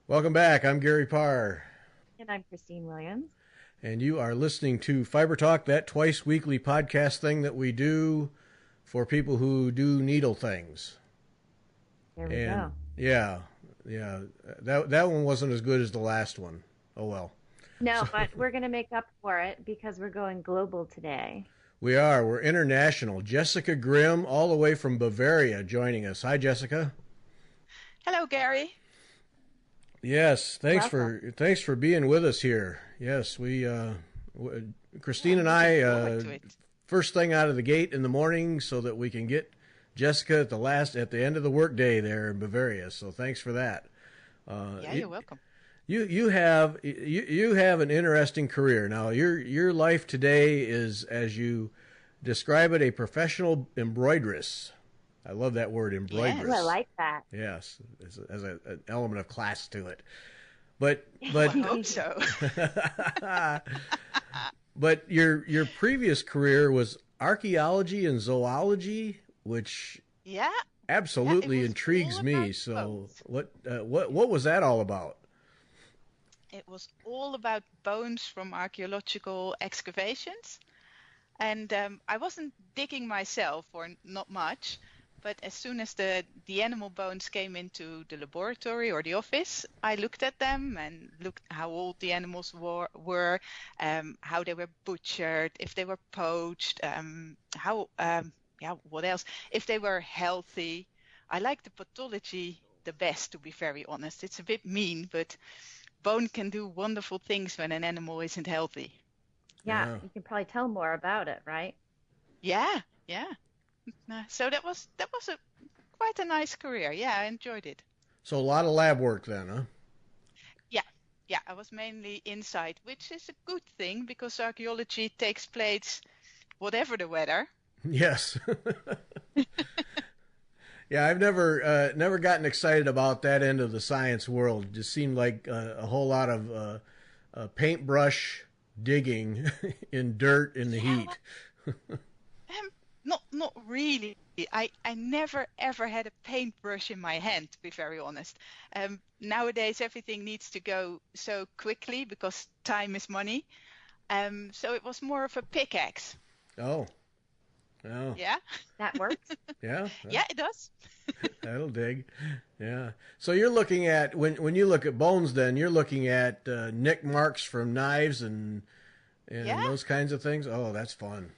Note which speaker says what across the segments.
Speaker 1: Welcome back. I'm Gary Parr.
Speaker 2: And I'm Christine Williams.
Speaker 1: And you are listening to Fiber Talk, that twice weekly podcast thing that we do for people who do needle things.
Speaker 2: There we go.
Speaker 1: Yeah. That one wasn't as good as the last one. Oh, well.
Speaker 2: No, but we're going to make up for it because we're going global today.
Speaker 1: We are. We're international. Jessica Grimm, all the way from Bavaria, joining us. Hi, Jessica.
Speaker 3: Hello, Gary.
Speaker 1: Yes, thanks
Speaker 2: Welcome.
Speaker 1: for being with us here. Yes, Christine and I, first thing out of the gate in the morning, so that we can get Jessica at the end of the workday there in Bavaria. So thanks for that.
Speaker 3: You're welcome.
Speaker 1: You have an interesting career. Now your life today is, as you describe it, a professional embroideress. I love that word, embroideress.
Speaker 2: Yes. I like that.
Speaker 1: Yes, as an element of class to it. But
Speaker 3: I hope so.
Speaker 1: But your previous career was archaeology and zoology, which absolutely intrigues me. So what was that all about?
Speaker 3: It was all about bones from archaeological excavations, and I wasn't digging myself, or not much. But as soon as the animal bones came into the laboratory or the office, I looked at them and looked how old the animals were, how they were butchered, if they were poached, what else? If they were healthy. I like the pathology the best, to be very honest. It's a bit mean, but bone can do wonderful things when an animal isn't healthy.
Speaker 2: Yeah, you can probably tell more about it, right?
Speaker 3: Yeah. So that was quite a nice career. Yeah, I enjoyed it.
Speaker 1: So a lot of lab work then, huh?
Speaker 3: Yeah. I was mainly inside, which is a good thing because archaeology takes place whatever the weather.
Speaker 1: Yes. Yeah, I've never gotten excited about that end of the science world. It just seemed like a whole lot of paintbrush digging in dirt in the heat.
Speaker 3: Not really. I never ever had a paintbrush in my hand, to be very honest. Nowadays everything needs to go so quickly because time is money. So it was more of a pickaxe.
Speaker 1: Oh.
Speaker 3: Yeah.
Speaker 2: That works.
Speaker 1: Yeah.
Speaker 3: Yeah, it does.
Speaker 1: That'll dig. Yeah. So you're looking at, when you look at bones then, you're looking at nick marks from knives and those kinds of things. Oh, that's fun.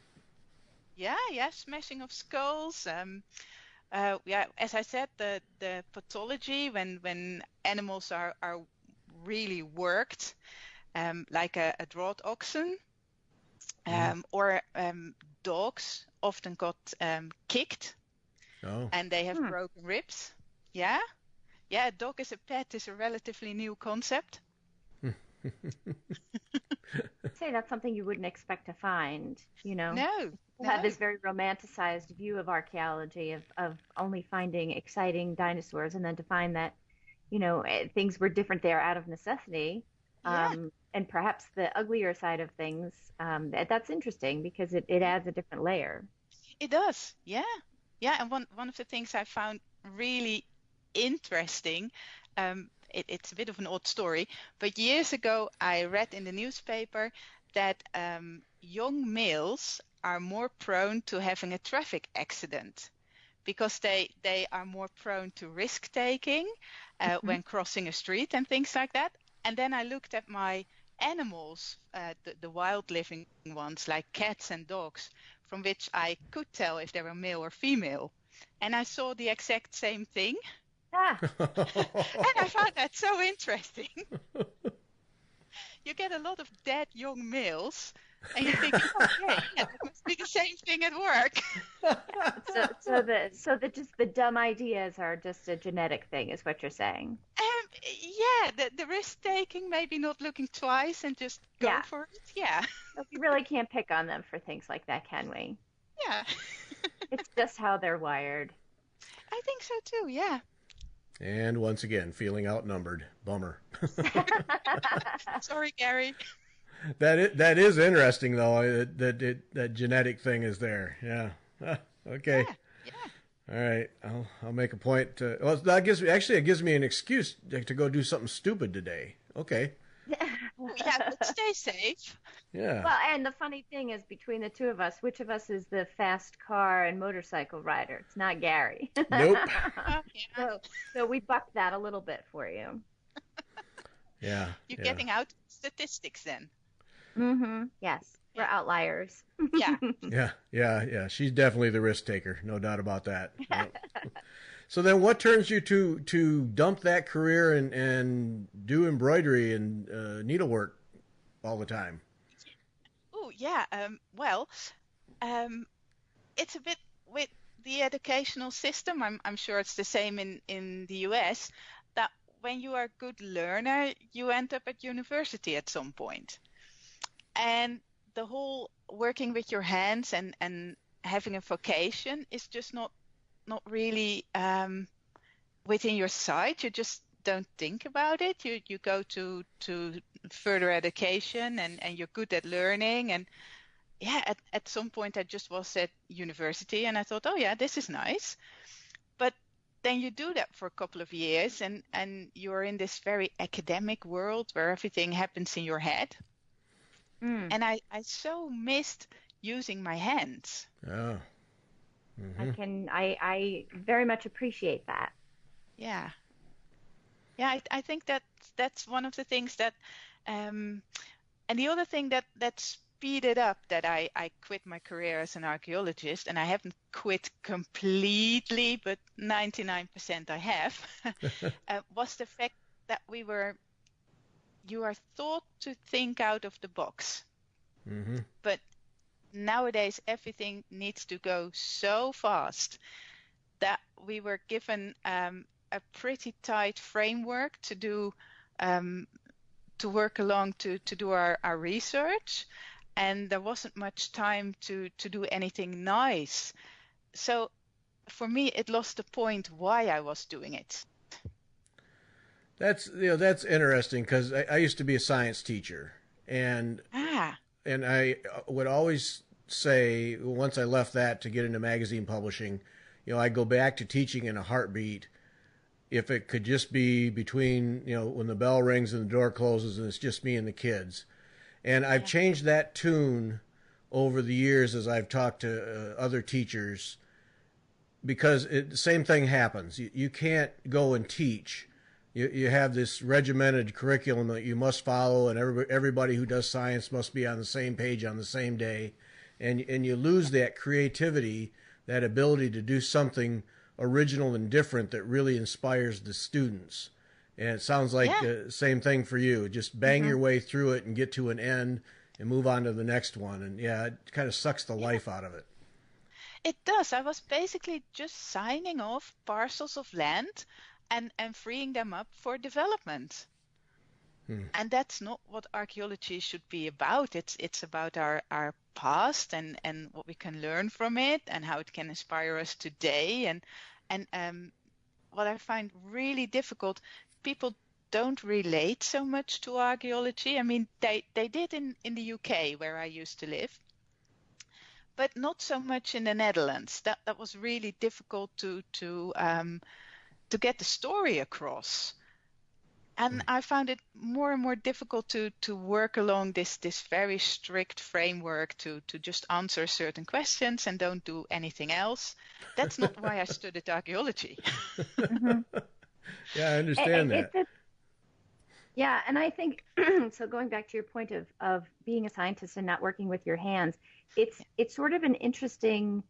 Speaker 3: Yeah, smashing of skulls. As I said, the pathology when animals are really worked, like a draught oxen, or dogs often got kicked, and they have broken ribs. Yeah, a dog as a pet is a relatively new concept.
Speaker 2: I'd say that's something you wouldn't expect to find,
Speaker 3: No.
Speaker 2: People have this very romanticized view of archaeology of only finding exciting dinosaurs, and then to find that, things were different there out of necessity. And perhaps the uglier side of things, that's interesting because it adds a different layer.
Speaker 3: It does, yeah. And one of the things I found really interesting, it's a bit of an odd story, but years ago I read in the newspaper that young males are more prone to having a traffic accident because they are more prone to risk taking when crossing a street and things like that. And then I looked at my animals, the wild living ones like cats and dogs, from which I could tell if they were male or female. And I saw the exact same thing. And I found that so interesting. You get a lot of dead young males, and you think, that must be the same thing at work.
Speaker 2: So just the dumb ideas are just a genetic thing, is what you're saying.
Speaker 3: The risk taking, maybe not looking twice and just go for it. Yeah.
Speaker 2: We really can't pick on them for things like that, can we?
Speaker 3: Yeah.
Speaker 2: It's just how they're wired.
Speaker 3: I think so too. Yeah.
Speaker 1: And once again, feeling outnumbered. Bummer.
Speaker 3: Sorry, Gary.
Speaker 1: That is interesting though. That genetic thing is there. Yeah. Okay.
Speaker 3: Yeah.
Speaker 1: All right, I'll make a point. Well, it gives me an excuse to go do something stupid today. Okay.
Speaker 3: Oh, yeah, but stay safe.
Speaker 1: Yeah.
Speaker 2: Well, and the funny thing is, between the two of us, which of us is the fast car and motorcycle rider? It's not Gary.
Speaker 1: Nope.
Speaker 3: Oh, yeah.
Speaker 2: So we bucked that a little bit for you.
Speaker 1: Yeah.
Speaker 3: You're getting out statistics then.
Speaker 2: Mm-hmm. Yes, we're outliers.
Speaker 3: Yeah.
Speaker 1: Yeah. She's definitely the risk taker, no doubt about that. Yep. So then, what turns you to dump that career and do embroidery and needlework all the time?
Speaker 3: Oh, yeah. It's a bit with the educational system. I'm sure it's the same in the US. That when you are a good learner, you end up at university at some point. And the whole working with your hands and having a vocation is just not really within your sight. You just don't think about it. You go to further education and you're good at learning. And yeah, at some point I just was at university and I thought, oh yeah, this is nice. But then you do that for a couple of years and you're in this very academic world where everything happens in your head. And I so missed using my hands.
Speaker 1: Oh. Mm-hmm.
Speaker 2: I very much appreciate that.
Speaker 3: Yeah. I think that's one of the things that, and the other thing that speeded up that I quit my career as an archaeologist, and I haven't quit completely, but 99% I have, was the fact that you are taught to think out of the box.
Speaker 1: Mm-hmm.
Speaker 3: But nowadays everything needs to go so fast that we were given a pretty tight framework to do to work along to do our research, and there wasn't much time to do anything nice. So for me it lost the point why I was doing it.
Speaker 1: That's interesting because I used to be a science teacher, and I would always say once I left that to get into magazine publishing, I'd go back to teaching in a heartbeat if it could just be between when the bell rings and the door closes and it's just me and the kids. And I've changed that tune over the years as I've talked to other teachers because the same thing happens. You can't go and teach. You have this regimented curriculum that you must follow, and everybody who does science must be on the same page on the same day, and you lose that creativity, that ability to do something original and different that really inspires the students. And it sounds like the same thing for you. Just bang your way through it and get to an end and move on to the next one. And it kind of sucks the life out of it.
Speaker 3: It does. I was basically just signing off parcels of land and freeing them up for development. And that's not what archaeology should be about. It's about our past and what we can learn from it and how it can inspire us today. And what I find really difficult, people don't relate so much to archaeology. I mean, they did in the UK where I used to live, but not so much in the Netherlands. That was really difficult to get the story across. And I found it more and more difficult to work along this very strict framework to just answer certain questions and don't do anything else. That's not why I studied archaeology.
Speaker 1: Yeah, I understand that.
Speaker 2: Yeah, and I think, so going back to your point of being a scientist and not working with your hands, it's sort of an interesting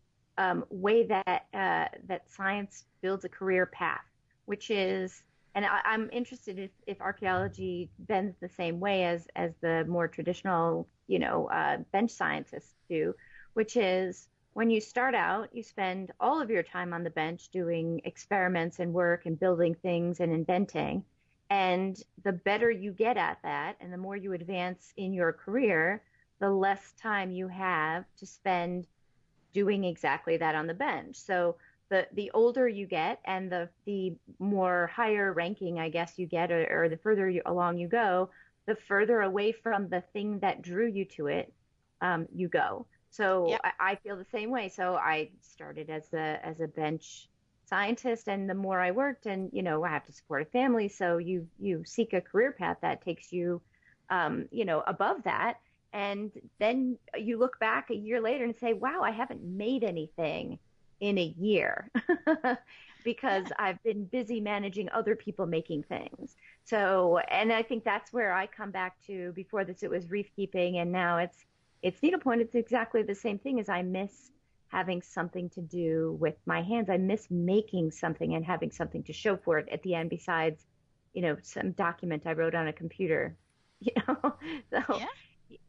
Speaker 2: way that science builds a career path, which is, and I'm interested if archaeology bends the same way as the more traditional, bench scientists do, which is when you start out, you spend all of your time on the bench doing experiments and work and building things and inventing. And the better you get at that and the more you advance in your career, the less time you have to spend doing exactly that on the bench. So the older you get and the more higher ranking, I guess, you get, or the further along you go, the further away from the thing that drew you to it you go. So
Speaker 3: Yeah.
Speaker 2: I feel the same way. So I started as a bench scientist, and the more I worked, and I have to support a family, so you seek a career path that takes you, above that, and then you look back a year later and say, wow, I haven't made anything in a year because
Speaker 3: Yeah.
Speaker 2: I've been busy managing other people making things. So, and I think that's where I come back to. Before this, it was reef keeping, and now it's needlepoint. It's exactly the same thing. As I miss having something to do with my hands. I miss making something and having something to show for it at the end, besides, some document I wrote on a computer. You know, so
Speaker 3: Yeah.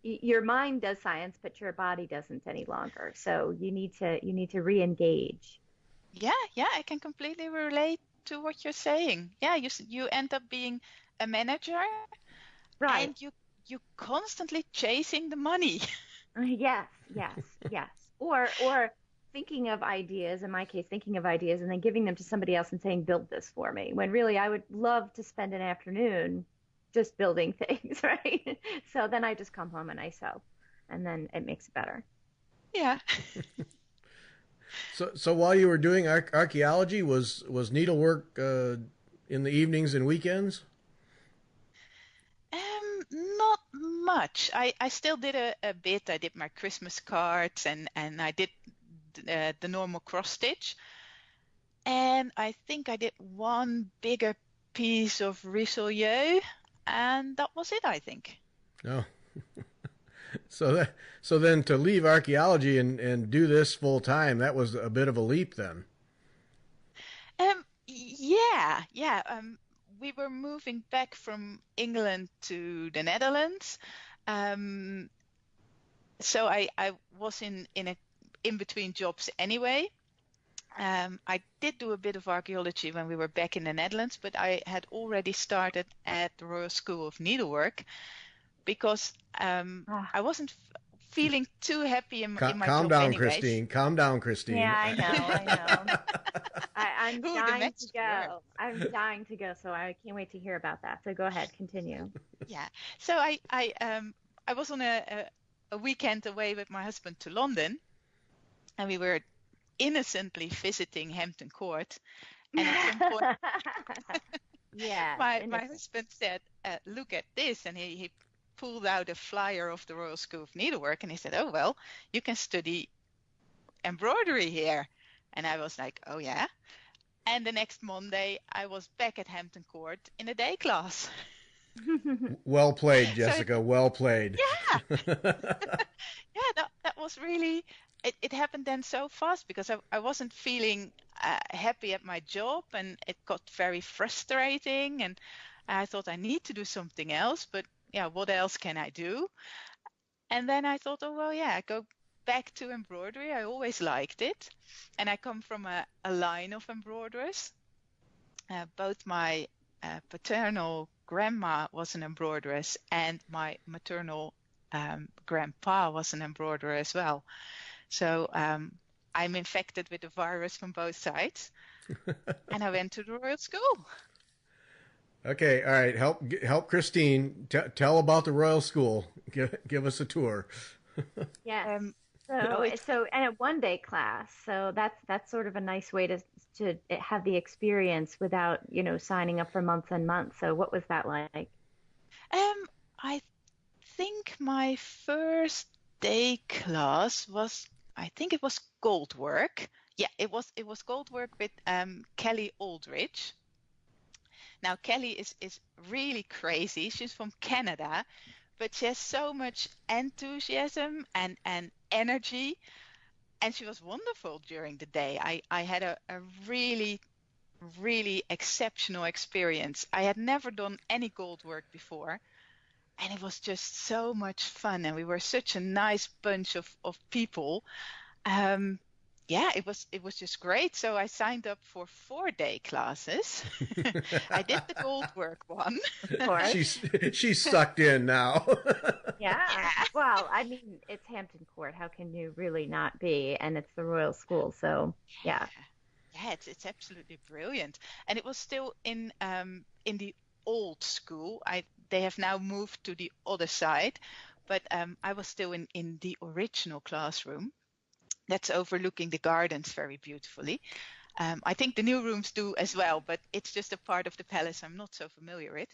Speaker 2: your mind does science, but your body doesn't any longer. So you need to re-engage.
Speaker 3: Yeah. Yeah. I can completely relate to what you're saying. Yeah. You end up being a manager,
Speaker 2: Right.
Speaker 3: and you constantly chasing the money.
Speaker 2: Yes, yes, yes. Or thinking of ideas, in my case, thinking of ideas and then giving them to somebody else and saying, build this for me. When really I would love to spend an afternoon just building things, right? So then I just come home and I sew, and then it makes it better.
Speaker 3: Yeah.
Speaker 1: So while you were doing archaeology, was needlework in the evenings and weekends?
Speaker 3: Not much. I still did a bit. I did my Christmas cards, and I did the normal cross stitch. And I think I did one bigger piece of Richelieu, and that was it, I think.
Speaker 1: No. So then to leave archaeology and do this full time, that was a bit of a leap then.
Speaker 3: Yeah, yeah. We were moving back from England to the Netherlands. Um, so I was in between jobs anyway. I did do a bit of archaeology when we were back in the Netherlands, but I had already started at the Royal School of Needlework because
Speaker 2: Ah,
Speaker 3: I wasn't feeling too happy in my
Speaker 1: Calm
Speaker 3: job
Speaker 1: down,
Speaker 3: anyways.
Speaker 1: Christine. Calm down,
Speaker 2: yeah,
Speaker 1: Christine.
Speaker 2: I know, I know. I'm
Speaker 3: Ooh, the
Speaker 2: dying to
Speaker 3: magic word.
Speaker 2: go. I'm dying to go, so I can't wait to hear about that. So go ahead, continue.
Speaker 3: Yeah. So I was on a weekend away with my husband to London, and we were innocently visiting Hampton Court. And at some point,
Speaker 2: Yes,
Speaker 3: my
Speaker 2: innocent.
Speaker 3: husband said, "Look at this," and he pulled out a flyer of the Royal School of Needlework, and he said, "Oh well, you can study embroidery here." And I was like, "Oh yeah." And the next Monday, I was back at Hampton Court in a day class.
Speaker 1: Well played,
Speaker 3: So
Speaker 1: Jessica. Well played.
Speaker 3: yeah, yeah, that was really, it happened then so fast because I wasn't feeling happy at my job, and it got very frustrating, and I thought I need to do something else, but yeah, what else can I do? And then I thought, oh well, yeah, I go back to embroidery. I always liked it, and I come from a line of embroiderers. Both my paternal grandma was an embroideress, and my maternal grandpa was an embroiderer as well. So I'm infected with the virus from both sides, and I went to the Royal School.
Speaker 1: Okay, all right. Help Christine. Tell about the Royal School. Give us a tour.
Speaker 2: Yes.
Speaker 3: Um, oh,
Speaker 2: So,
Speaker 3: it's
Speaker 2: and a one-day class. So that's sort of a nice way to have the experience without, signing up for months and months. So what was that like?
Speaker 3: I think my first day class was, I think it was gold work. Yeah, it was gold work with Kelly Aldridge. Now Kelly is really crazy. She's from Canada, but she has so much enthusiasm and energy, and she was wonderful during the day. I had a really, really exceptional experience. I had never done any gold work before, and it was just so much fun, and we were such a nice bunch of people. Um, yeah, it was just great. So I signed up for 4-day classes. I did the gold work one.
Speaker 2: Of course.
Speaker 1: She's sucked in now.
Speaker 2: Yeah.
Speaker 3: Yeah.
Speaker 2: Well, I mean, it's Hampton Court. How can you really not be? And it's the Royal School. So, yeah.
Speaker 3: Yeah, it's absolutely brilliant. And it was still in the old school. They have now moved to the other side, but I was still in the original classroom that's overlooking the gardens very beautifully. I think the new rooms do as well, but it's just a part of the palace I'm not so familiar with.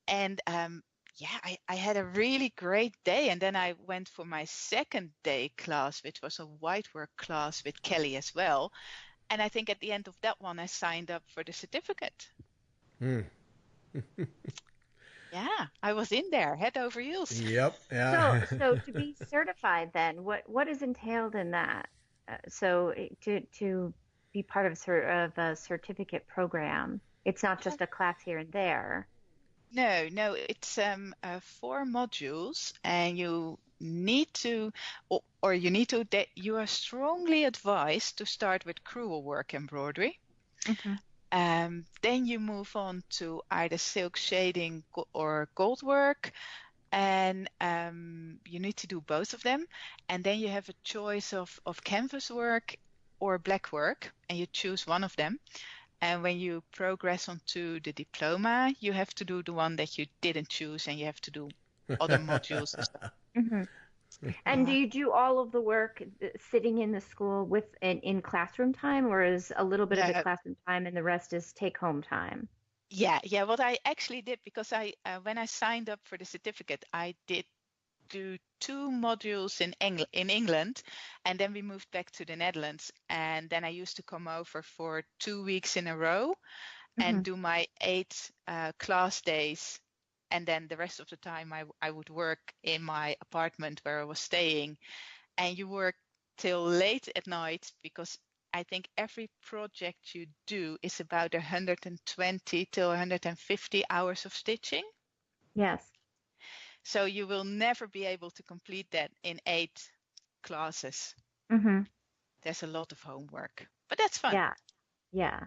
Speaker 3: And I had a really great day. And then I went for my second day class, which was a whitework class with Kelly as well. And I think at the end of that one, I signed up for the certificate.
Speaker 1: Mm.
Speaker 3: Yeah, I was in there, head over heels.
Speaker 1: Yep. Yeah.
Speaker 2: So to be certified, then what is entailed in that? So to be part of a certificate program, it's not just a class here and there.
Speaker 3: No, it's 4 modules, and you need to, you are strongly advised to start with crewel work embroidery.
Speaker 2: Mm-hmm.
Speaker 3: Then you move on to either silk shading or gold work, and you need to do both of them. And then you have a choice of canvas work or black work, and you choose one of them. And when you progress onto the diploma, you have to do the one that you didn't choose, and you have to do other modules as well.
Speaker 2: Mm-hmm. And do you do all of the work sitting in the school in classroom time, or is a little bit of the classroom time and the rest is take-home time?
Speaker 3: Yeah. What I actually did, because when I signed up for the certificate, I did do 2 modules in England, and then we moved back to the Netherlands, and then I used to come over for 2 weeks in a row and do my 8 class days, and then the rest of the time I would work in my apartment where I was staying. And you work till late at night, because I think every project you do is about 120 till 150 hours of stitching.
Speaker 2: Yes.
Speaker 3: So you will never be able to complete that in 8 classes.
Speaker 2: Mm-hmm.
Speaker 3: There's a lot of homework, but that's fun.
Speaker 2: Yeah.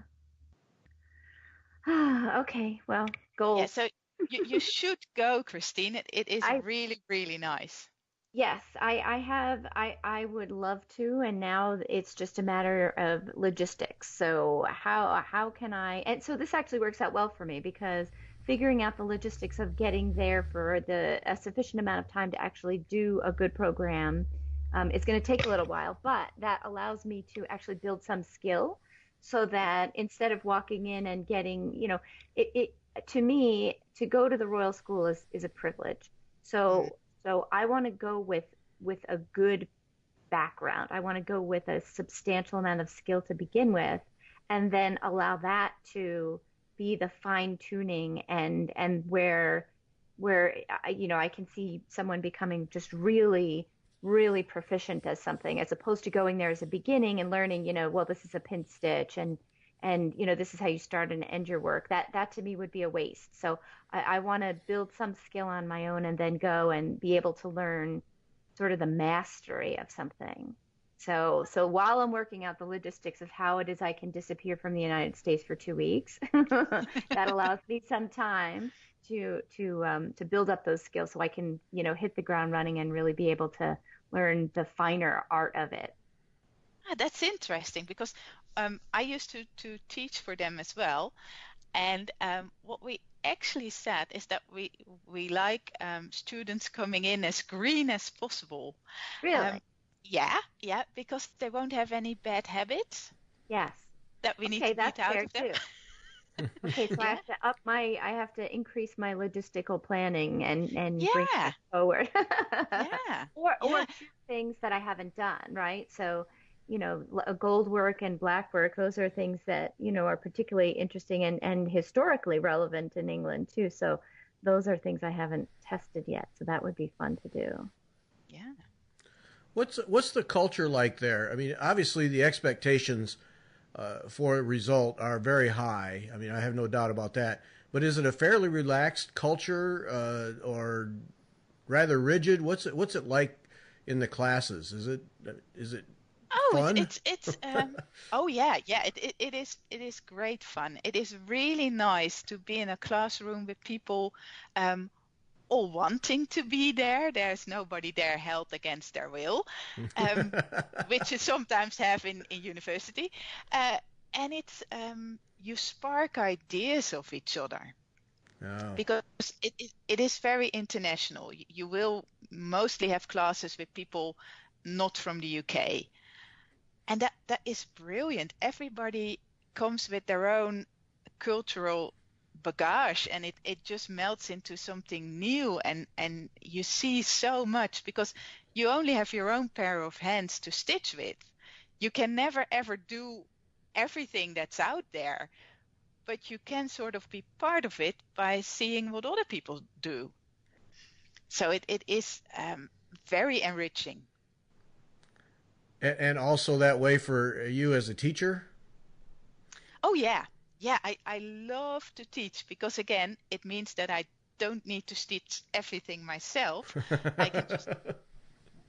Speaker 2: Okay, well, goals.
Speaker 3: Yeah, so you should go, Christine. It is really, really nice.
Speaker 2: Yes, I would love to, and now it's just a matter of logistics. So how can I, and so this actually works out well for me, because figuring out the logistics of getting there for a sufficient amount of time to actually do a good program, it's going to take a little while, but that allows me to actually build some skill, so that instead of walking in and getting, to me, to go to the Royal School is a privilege. So I want to go with a good background. I want to go with a substantial amount of skill to begin with, and then allow that to be the fine tuning and where I can see someone becoming just really, really proficient as something, as opposed to going there as a beginning and learning, well, this is a pin stitch and this is how you start and end your work. That to me would be a waste. So I want to build some skill on my own and then go and be able to learn sort of the mastery of something. So while I'm working out the logistics of how it is I can disappear from the United States for 2 weeks, that allows me some time to build up those skills, so I can, hit the ground running and really be able to learn the finer art of it.
Speaker 3: That's interesting, because I used to teach for them as well, and what we actually said is that we like students coming in as green as possible.
Speaker 2: Really?
Speaker 3: Yeah, because they won't have any bad habits.
Speaker 2: Yes.
Speaker 3: That we need to beat out of them.
Speaker 2: Okay, so I have to increase my logistical planning and bring it forward. Or choose things that I haven't done, right? So, gold work and black work, those are things that, are particularly interesting and historically relevant in England too. So those are things I haven't tested yet. So that would be fun to do.
Speaker 3: Yeah.
Speaker 1: What's the culture like there? I mean, obviously the expectations for a result are very high. I mean, I have no doubt about that. But is it a fairly relaxed culture or rather rigid? What's it like in the classes? Is it fun?
Speaker 3: It's oh yeah, it is great fun. It is really nice to be in a classroom with people all wanting to be there. There's nobody there held against their will, which you sometimes have in university. And it's you spark ideas of each other.
Speaker 1: Oh.
Speaker 3: because it is very international. You will mostly have classes with people not from the UK. And that is brilliant. Everybody comes with their own cultural bagage, and it just melts into something new, and you see so much because you only have your own pair of hands to stitch with. You can never ever do everything that's out there, but you can sort of be part of it by seeing what other people do. So it is very enriching.
Speaker 1: And also that way for you as a teacher?
Speaker 3: Oh yeah. Yeah, I love to teach because again, it means that I don't need to stitch everything myself. I can just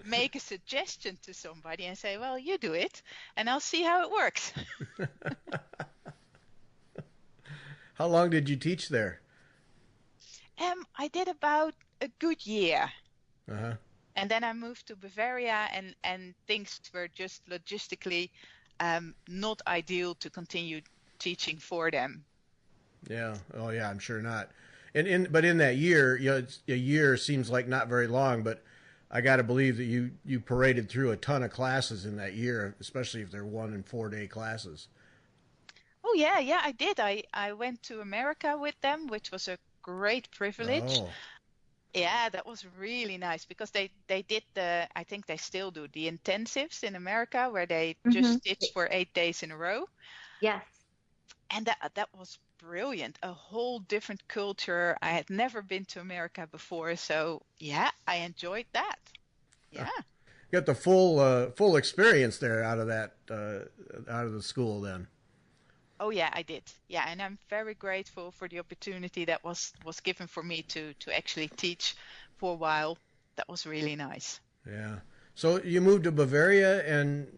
Speaker 3: make a suggestion to somebody and say, well, you do it, and I'll see how it works.
Speaker 1: How long did you teach there?
Speaker 3: I did about a good year.
Speaker 1: Uh-huh.
Speaker 3: And then I moved to Bavaria, and things were just logistically not ideal to continue teaching for them.
Speaker 1: Yeah. Oh, yeah. I'm sure not. But in that year, a year seems like not very long. But I got to believe that you paraded through a ton of classes in that year, especially if they're 1 and 4 day classes.
Speaker 3: Oh yeah, I did. I went to America with them, which was a great privilege.
Speaker 1: Oh.
Speaker 3: Yeah, that was really nice because they did I think they still do the intensives in America where they just stitch for 8 days in a row.
Speaker 2: Yes.
Speaker 3: And that was brilliant. A whole different culture. I had never been to America before, so yeah, I enjoyed that. Yeah.
Speaker 1: You got the full experience there out of that out of the school then.
Speaker 3: Oh yeah, I did. Yeah, and I'm very grateful for the opportunity that was given for me to actually teach for a while. That was really nice.
Speaker 1: Yeah. So you moved to Bavaria, and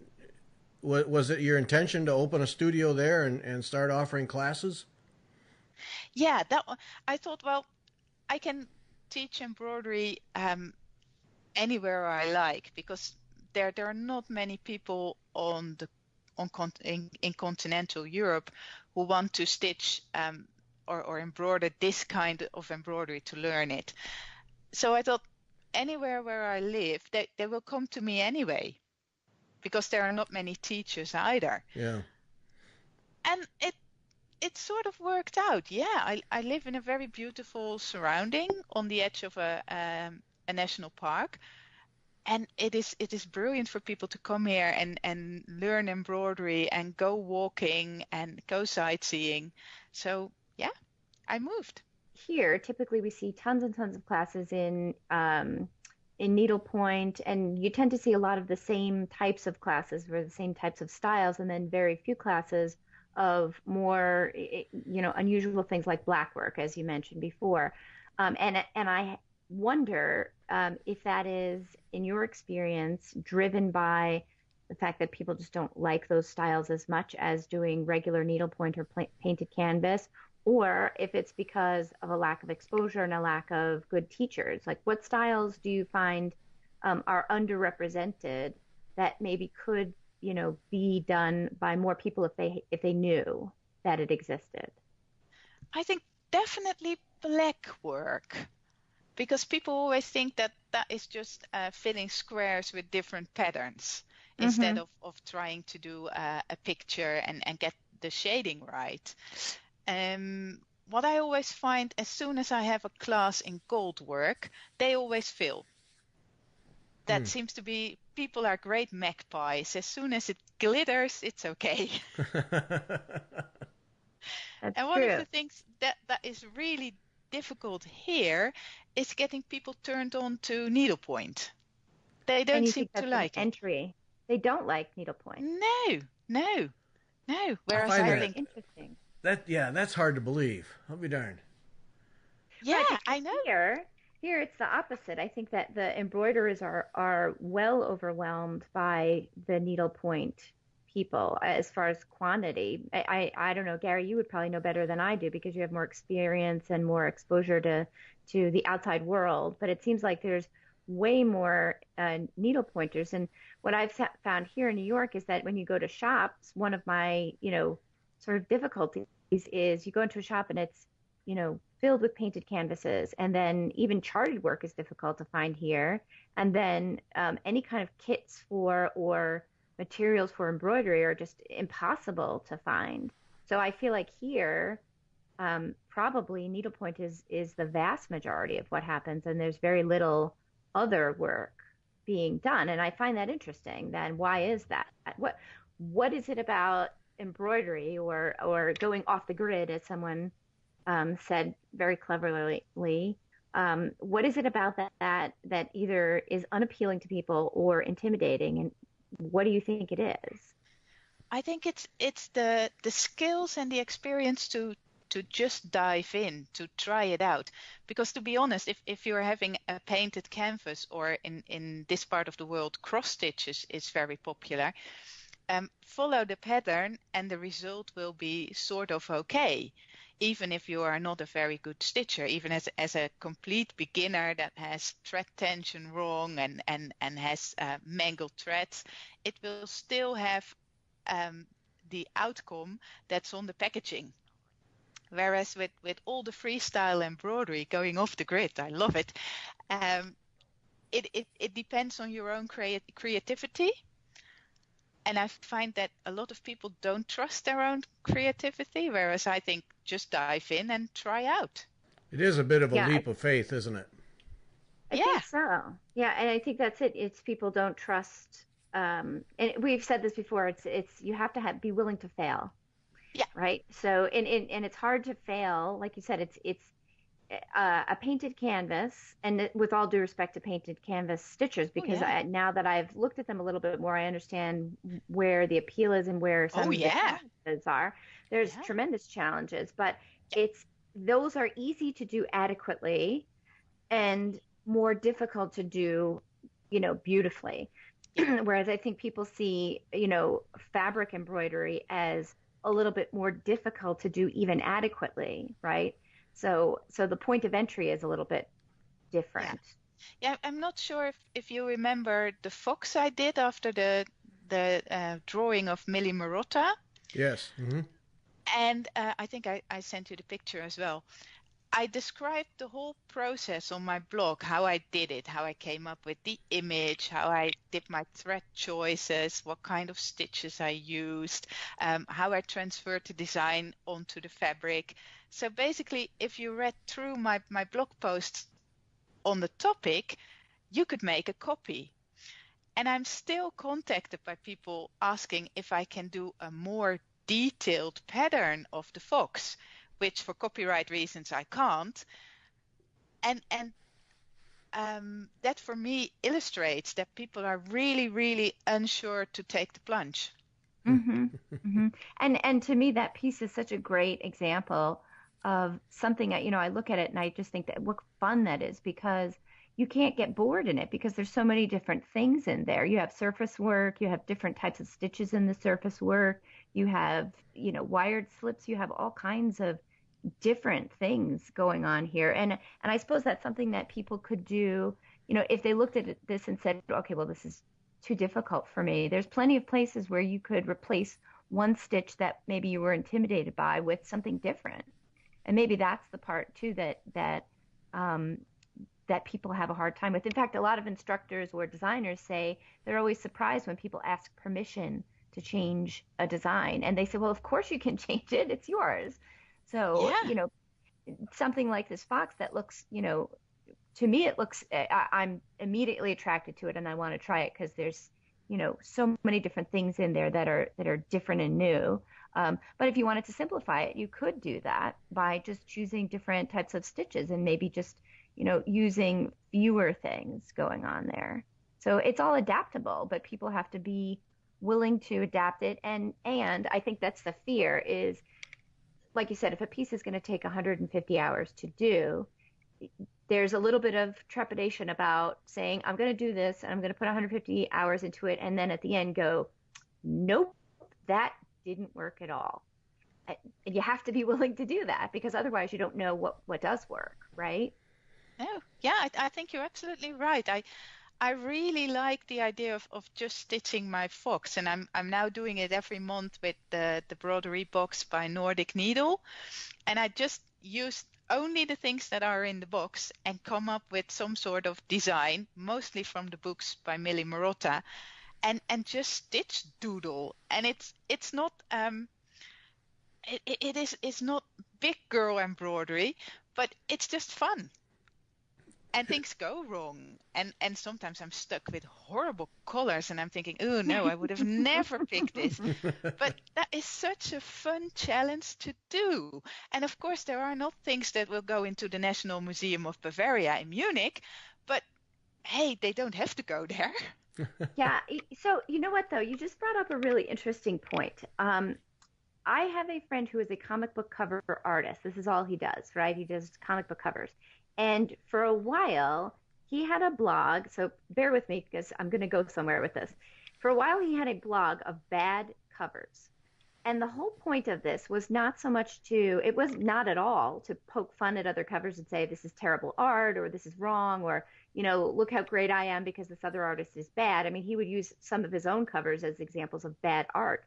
Speaker 1: was it your intention to open a studio there and start offering classes?
Speaker 3: Yeah, I thought, well, I can teach embroidery anywhere I like because there are not many people in continental Europe who want to stitch or embroider this kind of embroidery to learn it. So I thought anywhere where I live, they will come to me anyway because there are not many teachers either.
Speaker 1: Yeah.
Speaker 3: And it sort of worked out. Yeah, I live in a very beautiful surrounding on the edge of a national park. And it is brilliant for people to come here and learn embroidery and go walking and go sightseeing. So yeah, I moved.
Speaker 2: Here, typically we see tons and tons of classes in needlepoint, and you tend to see a lot of the same types of classes or the same types of styles, and then very few classes of more, unusual things like blackwork, as you mentioned before. And I wonder if that is, in your experience, driven by the fact that people just don't like those styles as much as doing regular needlepoint or painted canvas, or if it's because of a lack of exposure and a lack of good teachers. Like, what styles do you find are underrepresented that maybe could, be done by more people if they knew that it existed?
Speaker 3: I think definitely blackwork. Because people always think that is just filling squares with different patterns instead of trying to do a picture and get the shading right. What I always find, as soon as I have a class in gold work, they always fill. That seems to be, people are great magpies. As soon as it glitters, it's okay.
Speaker 2: That's
Speaker 3: and one
Speaker 2: true.
Speaker 3: of the things that is really difficult here is getting people turned on to needlepoint. They don't seem to like it.
Speaker 2: Entry. They don't like needlepoint.
Speaker 3: No. Whereas
Speaker 1: I
Speaker 3: think
Speaker 2: interesting.
Speaker 1: That's hard to believe. I'll be darned.
Speaker 3: Yeah, I know.
Speaker 2: Here it's the opposite. I think that the embroiderers are well overwhelmed by the needlepoint people as far as quantity. I don't know, Gary, you would probably know better than I do because you have more experience and more exposure to the outside world. But it seems like there's way more needle pointers. And what I've found here in New York is that when you go to shops, one of my, sort of difficulties is you go into a shop and it's, filled with painted canvases, and then even charted work is difficult to find here. And then any kind of kits for or materials for embroidery are just impossible to find. So I feel like here, probably needlepoint is the vast majority of what happens, and there's very little other work being done. And I find that interesting. Then why is that? What is it about embroidery or going off the grid, as someone said very cleverly? What is it about that either is unappealing to people or intimidating? And what do you think it is?
Speaker 3: I think it's the skills and the experience to just dive in, to try it out. Because to be honest, if you're having a painted canvas, or in this part of the world, cross stitches is very popular, follow the pattern and the result will be sort of okay. Even if you are not a very good stitcher, even as a complete beginner that has thread tension wrong and has mangled threads, it will still have the outcome that's on the packaging. Whereas with all the freestyle embroidery going off the grid, I love it. It depends on your own creativity. And I find that a lot of people don't trust their own creativity, whereas I think just dive in and try out.
Speaker 1: It is a bit of a leap of faith, isn't it?
Speaker 2: I think so. Yeah, and I think that's it. It's people don't trust. And we've said this before. It's you have to be willing to fail.
Speaker 3: Yeah.
Speaker 2: Right. So and it's hard to fail. Like you said, it's a painted canvas, and with all due respect to painted canvas stitchers, because now that I've looked at them a little bit more, I understand where the appeal is and where some of the challenges are. There's tremendous challenges, but those are easy to do adequately and more difficult to do, beautifully. Whereas I think people see, fabric embroidery as a little bit more difficult to do even adequately, right? So the point of entry is a little bit different.
Speaker 3: Yeah, I'm not sure if you remember the fox I did after the drawing of Millie Marotta.
Speaker 1: Yes. Mm-hmm.
Speaker 3: And I think I sent you the picture as well. I described the whole process on my blog, how I did it, how I came up with the image, how I did my thread choices, what kind of stitches I used, how I transferred the design onto the fabric. So basically, if you read through my blog posts on the topic, you could make a copy. And I'm still contacted by people asking if I can do a more detailed pattern of the fox, which for copyright reasons I can't. And that for me illustrates that people are really, really unsure to take the plunge.
Speaker 2: Mm-hmm. Mm-hmm. And to me, that piece is such a great example of something that, I look at it and I just think that what fun that is, because you can't get bored in it because there's so many different things in there. You have surface work, you have different types of stitches in the surface work, you have, wired slips, you have all kinds of different things going on here. And I suppose that's something that people could do, if they looked at this and said, okay, well, this is too difficult for me. There's plenty of places where you could replace one stitch that maybe you were intimidated by with something different. And maybe that's the part too that people have a hard time with. In fact, a lot of instructors or designers say they're always surprised when people ask permission to change a design. And they say, well, of course you can change it. It's yours. So, something like this fox that looks, to me, it looks, I'm immediately attracted to it and I want to try it because there's, so many different things in there that are different and new. But if you wanted to simplify it, you could do that by just choosing different types of stitches and maybe just, using fewer things going on there. So it's all adaptable, but people have to be willing to adapt it. And I think that's the fear is, like you said, if a piece is going to take 150 hours to do, there's a little bit of trepidation about saying, I'm going to do this and I'm going to put 150 hours into it. And then at the end go, nope, that didn't work at all. And you have to be willing to do that because otherwise you don't know what does work, right?
Speaker 3: Oh, yeah, I think you're absolutely right. I really like the idea of just stitching my fox, and I'm now doing it every month with the broderie box by Nordic Needle, and I just used only the things that are in the box and come up with some sort of design, mostly from the books by Millie Marotta, and just stitch doodle. And it's not it's not big girl embroidery, but it's just fun. And things go wrong, and sometimes I'm stuck with horrible colors, and I'm thinking, oh no, I would have never picked this. But that is such a fun challenge to do. And of course, there are not things that will go into the National Museum of Bavaria in Munich, but hey, they don't have to go there.
Speaker 2: Yeah. So you know what, though? You just brought up a really interesting point. I have a friend who is a comic book cover artist. This is all he does, right? He does comic book covers. And for a while, he had a blog. So bear with me because I'm going to go somewhere with this. For a while, he had a blog of bad covers. And the whole point of this was not so much it was not at all to poke fun at other covers and say, this is terrible art, or this is wrong, or, look how great I am because this other artist is bad. I mean, he would use some of his own covers as examples of bad art.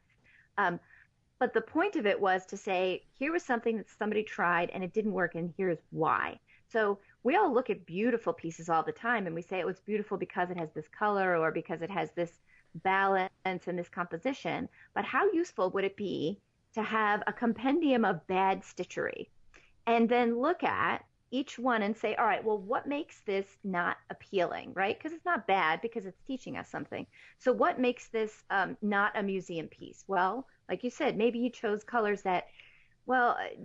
Speaker 2: But the point of it was to say, here was something that somebody tried and it didn't work, and here's why. So we all look at beautiful pieces all the time and we say it was beautiful because it has this color or because it has this balance and this composition. But how useful would it be to have a compendium of bad stitchery and then look at each one and say, all right, well, what makes this not appealing, right? Because it's not bad because it's teaching us something. So what makes this not a museum piece? Well, like you said, maybe you chose colors that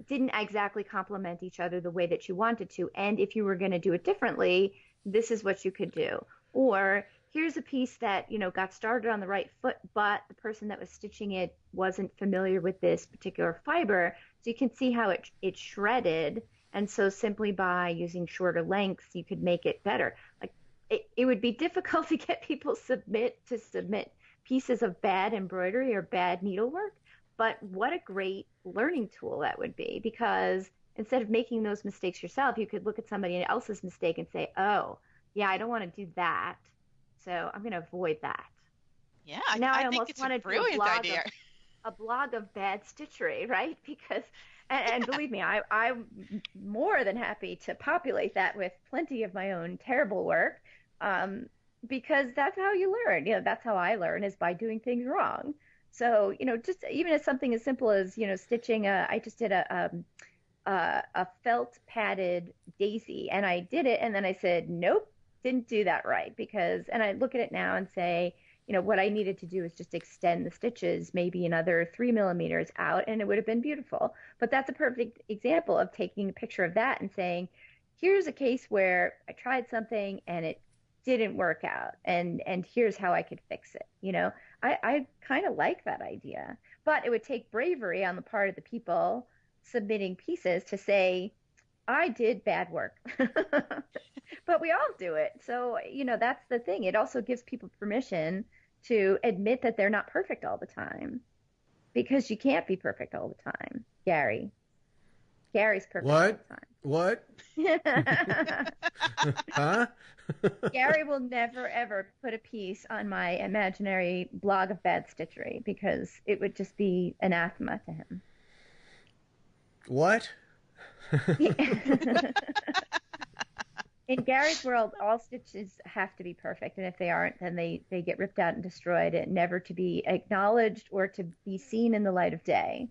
Speaker 2: didn't exactly complement each other the way that you wanted to. And if you were going to do it differently, this is what you could do. Or here's a piece that, got started on the right foot, but the person that was stitching it wasn't familiar with this particular fiber. So you can see how it shredded. And so simply by using shorter lengths, you could make it better. Like it would be difficult to get people submit pieces of bad embroidery or bad needlework. But what a great learning tool that would be, because instead of making those mistakes yourself, you could look at somebody else's mistake and say, oh, yeah, I don't want to do that. So I'm going to avoid that.
Speaker 3: Yeah,
Speaker 2: now
Speaker 3: I think it's a brilliant idea.
Speaker 2: A blog of bad stitchery, right? Because, and believe me, I'm more than happy to populate that with plenty of my own terrible work, because that's how you learn. That's how I learn, is by doing things wrong. So, just even as something as simple as, stitching I just did a felt padded daisy, and I did it. And then I said, nope, didn't do that right, and I look at it now and say, what I needed to do is just extend the stitches, maybe another 3 millimeters out, and it would have been beautiful. But that's a perfect example of taking a picture of that and saying, here's a case where I tried something and it didn't work out, and here's how I could fix it. I kind of like that idea, but it would take bravery on the part of the people submitting pieces to say, I did bad work. But we all do it. So, that's the thing. It also gives people permission to admit that they're not perfect all the time, because you can't be perfect all the time. Gary's perfect all the time.
Speaker 1: What? Huh?
Speaker 2: Gary will never, ever put a piece on my imaginary blog of bad stitchery, because it would just be anathema to him.
Speaker 1: What?
Speaker 2: In Gary's world, all stitches have to be perfect, and if they aren't, then they get ripped out and destroyed, and never to be acknowledged or to be seen in the light of day.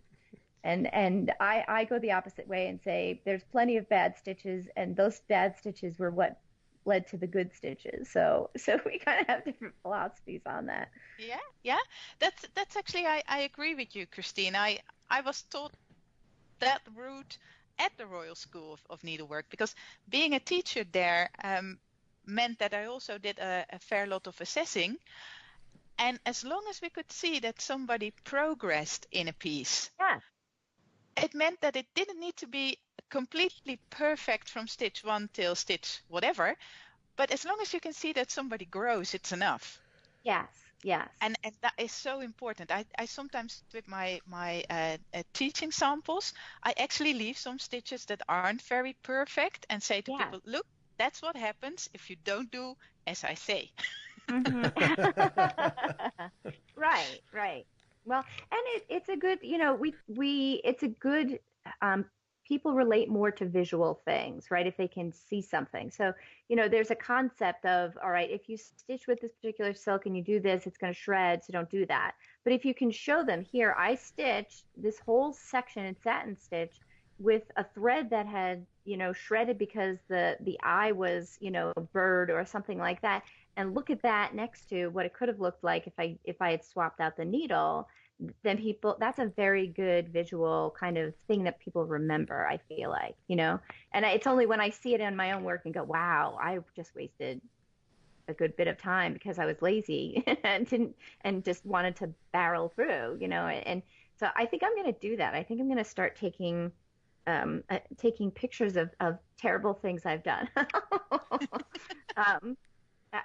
Speaker 2: And I go the opposite way and say there's plenty of bad stitches, and those bad stitches were what led to the good stitches. So we kind of have different philosophies on that.
Speaker 3: Yeah. That's actually, I agree with you, Christine. I was taught that route at the Royal School of Needlework, because being a teacher there meant that I also did a fair lot of assessing. And as long as we could see that somebody progressed in a piece, it meant that it didn't need to be completely perfect from stitch 1 till stitch whatever. But as long as you can see that somebody grows, it's enough.
Speaker 2: Yes.
Speaker 3: And that is so important. I sometimes, with my teaching samples, I actually leave some stitches that aren't very perfect and say to people, look, that's what happens if you don't do as I say.
Speaker 2: Mm-hmm. Right. Well, and it's a good, it's a good people relate more to visual things, right? If they can see something. So, there's a concept of, all right, if you stitch with this particular silk and you do this, it's going to shred, so don't do that. But if you can show them, here, I stitched this whole section in satin stitch with a thread that had, shredded because the eye was, a bird or something like that. And look at that next to what it could have looked like if I had swapped out the needle, then that's a very good visual kind of thing that people remember, I feel like, and it's only when I see it in my own work and go, wow, I just wasted a good bit of time because I was lazy and just wanted to barrel through, and so I think I'm going to do that. I think I'm going to start taking pictures of terrible things I've done.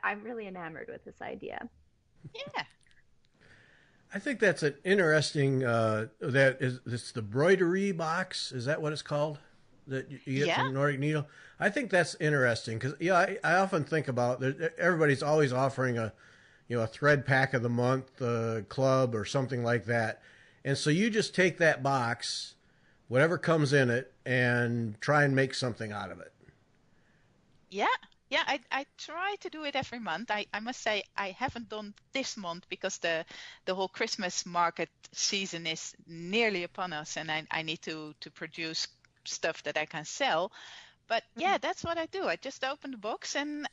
Speaker 2: I'm really enamored with this idea.
Speaker 3: Yeah.
Speaker 1: I think that's an interesting, it's the embroidery box. Is that what it's called? That you get from Nordic Needle? I think that's interesting because, I often think about everybody's always offering a thread pack of the month club or something like that. And so you just take that box, whatever comes in it, and try and make something out of it.
Speaker 3: Yeah. Yeah, I try to do it every month. I must say I haven't done this month because the whole Christmas market season is nearly upon us, and I need to produce stuff that I can sell. But yeah, that's what I do. I just open the box and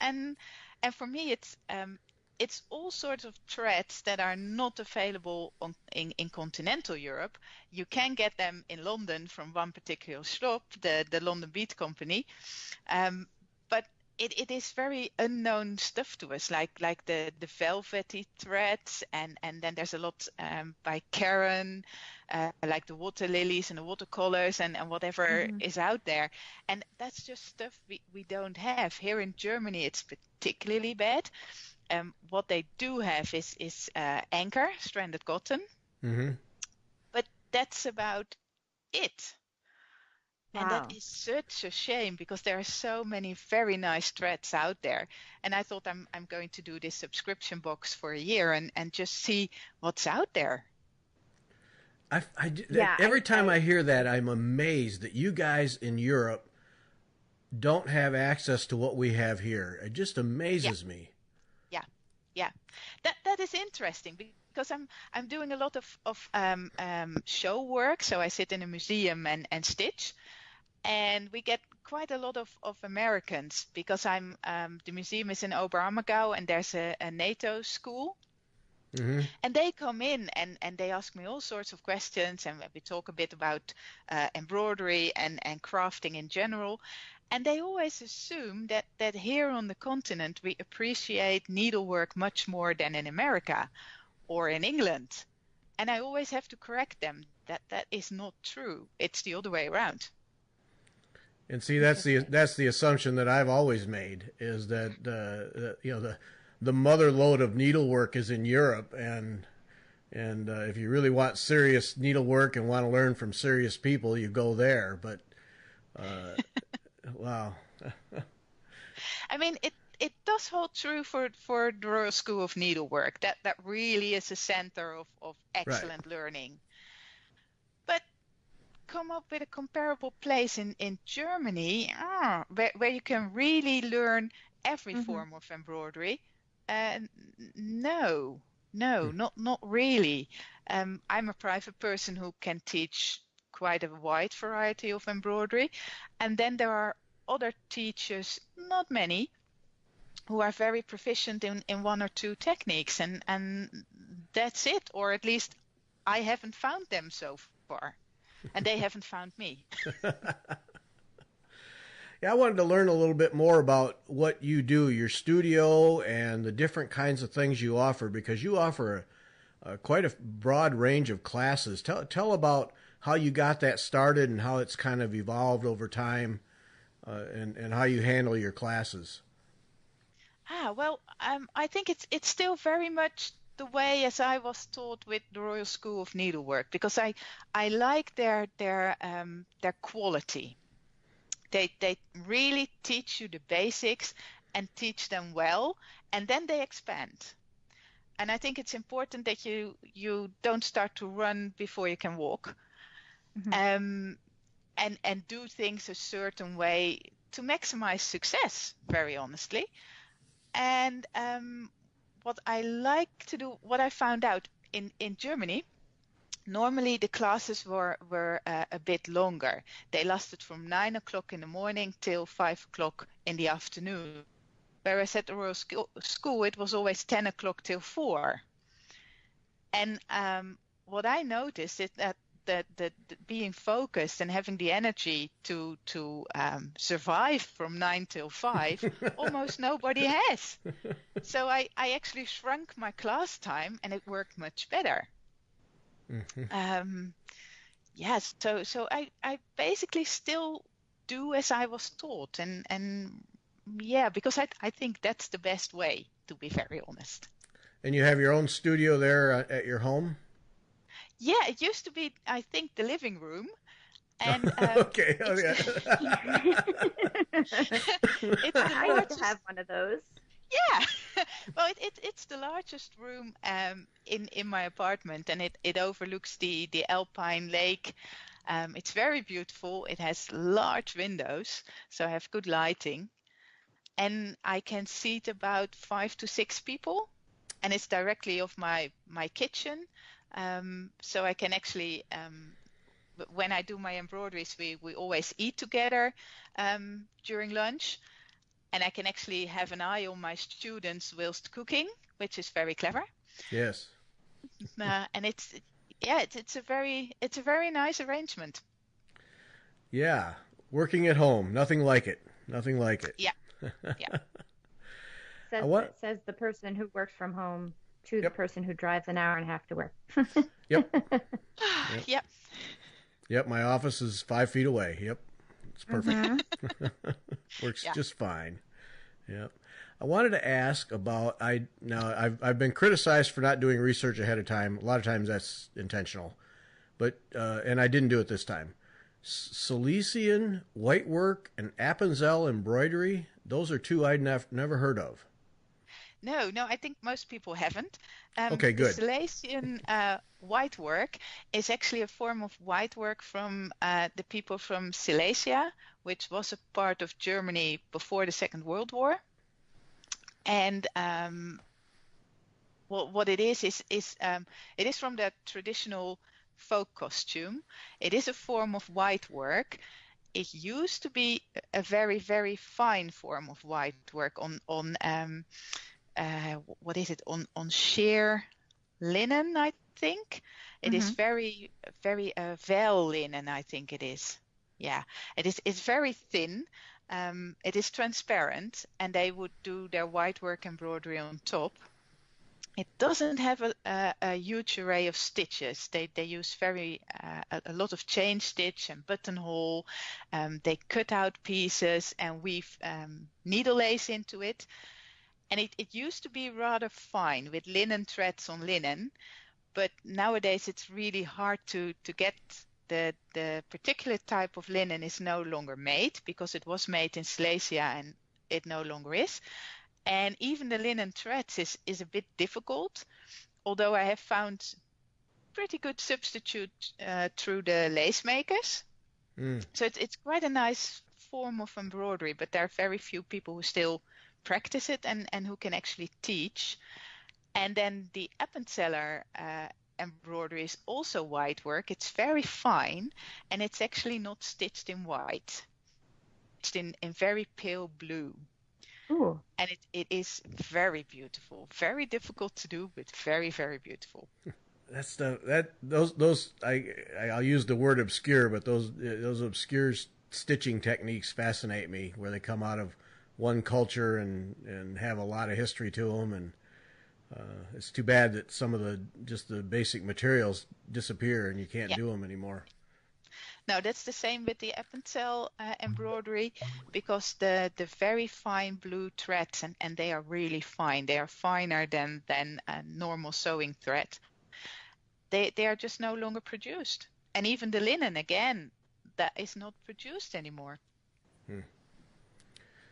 Speaker 3: for me it's all sorts of threads that are not available in continental Europe. You can get them in London from one particular shop, the London Bead Company. But it is very unknown stuff to us, like the velvety threads, and then there's a lot by Karen, like the water lilies and the watercolors and whatever is out there. And that's just stuff we don't have. Here in Germany, it's particularly bad. What they do have is anchor, stranded cotton.
Speaker 1: Mm-hmm.
Speaker 3: But that's about it.
Speaker 2: Wow.
Speaker 3: And that is such a shame because there are so many very nice threads out there. And I thought I'm going to do this subscription box for a year and just see what's out there.
Speaker 1: Every time I hear that, I'm amazed that you guys in Europe don't have access to what we have here. It just amazes me.
Speaker 3: Yeah. That is interesting because I'm doing a lot of show work. So I sit in a museum and stitch. And we get quite a lot of Americans because the museum is in Oberammergau and there's a NATO school. Mm-hmm. And they come in and they ask me all sorts of questions, and we talk a bit about embroidery and crafting in general. And they always assume that here on the continent we appreciate needlework much more than in America or in England. And I always have to correct them that is not true. It's the other way around.
Speaker 1: And see, that's the assumption that I've always made, is that the mother lode of needlework is in Europe, and if you really want serious needlework and want to learn from serious people, you go there. But wow.
Speaker 3: I mean, it does hold true for the Royal School of Needlework. That really is a center of excellent learning. But come up with a comparable place in Germany where you can really learn every form of embroidery. No, not really. I'm a private person who can teach quite a wide variety of embroidery, and then there are other teachers, not many, who are very proficient in one or two techniques, and that's it, or at least I haven't found them so far. And they haven't found me.
Speaker 1: Yeah, I wanted to learn a little bit more about what you do, your studio, and the different kinds of things you offer, because you offer quite a broad range of classes. Tell about how you got that started and how it's kind of evolved over time, and how you handle your classes.
Speaker 3: Well, I think it's still very much the way as I was taught with the Royal School of Needlework, because I like their quality. They really teach you the basics and teach them well, and then they expand. And I think it's important that you don't start to run before you can walk. Mm-hmm. and do things a certain way to maximize success, very honestly. And what I like to do, what I found out in Germany, normally the classes were a bit longer. They lasted from 9 o'clock in the morning till 5 o'clock in the afternoon. Whereas at the Royal School, it was always 10 o'clock till 4. And what I noticed is that the being focused and having the energy to survive from 9 till 5, almost nobody has. So I actually shrunk my class time, and it worked much better.
Speaker 1: Mm-hmm.
Speaker 3: Yes, so I basically still do as I was taught, and yeah, because I think that's the best way, to be very honest.
Speaker 1: And you have your own studio there at your home?
Speaker 3: Yeah, it used to be, I think, the living room. And
Speaker 1: okay. Oh, yeah.
Speaker 2: I like to have one of those.
Speaker 3: Yeah, well, it's the largest room in my apartment, and it overlooks the Alpine Lake. It's very beautiful. It has large windows, so I have good lighting, and I can seat about 5 to 6 people, and it's directly off my kitchen, so I can actually. When I do my embroideries, we always eat together during lunch. And I can actually have an eye on my students whilst cooking, which is very clever.
Speaker 1: Yes.
Speaker 3: And it's a very nice arrangement.
Speaker 1: Yeah, working at home, nothing like it. Nothing like it.
Speaker 3: Yeah, yeah.
Speaker 2: Says the person who works from home to the person who drives an hour and a half to work.
Speaker 1: Yep.
Speaker 3: Yep.
Speaker 1: Yep. My office is 5 feet away. Yep. It's perfect.
Speaker 2: Mm-hmm.
Speaker 1: Works just fine. Yep. I wanted to ask about I've been criticized for not doing research ahead of time. A lot of times that's intentional, but and I didn't do it this time. Silesian whitework and Appenzell embroidery. Those are two I'd never heard of.
Speaker 3: No, I think most people haven't.
Speaker 1: Okay, good.
Speaker 3: The Silesian whitework is actually a form of whitework from the people from Silesia, which was a part of Germany before the Second World War. And what it is it is from the traditional folk costume. It is a form of whitework. It used to be a very, very fine form of whitework on what is it, on sheer linen, I think. It is very, very veil linen, I think it is. Yeah, it's very thin. It is transparent, and they would do their whitework embroidery on top. It doesn't have a huge array of stitches. They use a lot of chain stitch and buttonhole. They cut out pieces and weave needle lace into it. And it used to be rather fine with linen threads on linen, but nowadays it's really hard to get the particular type of linen is no longer made because it was made in Silesia and it no longer is. And even the linen threads is a bit difficult, although I have found pretty good substitute through the lace makers. So it's quite a nice form of embroidery, but there are very few people who still practice it and who can actually teach. And then the Appenzeller embroidery is also white work. It's very fine, and it's actually not stitched in white. It's in very pale blue.
Speaker 2: Ooh.
Speaker 3: And it is very beautiful. Very difficult to do, but very, very beautiful.
Speaker 1: I'll use the word obscure, but those obscure stitching techniques fascinate me, where they come out of one culture and have a lot of history to them, and it's too bad that some of the basic materials disappear and you can't do them anymore.
Speaker 3: No, that's the same with the Appenzell embroidery, because the very fine blue threads, and they are really fine. They are finer than a normal sewing thread. They are just no longer produced. And even the linen, again, that is not produced anymore.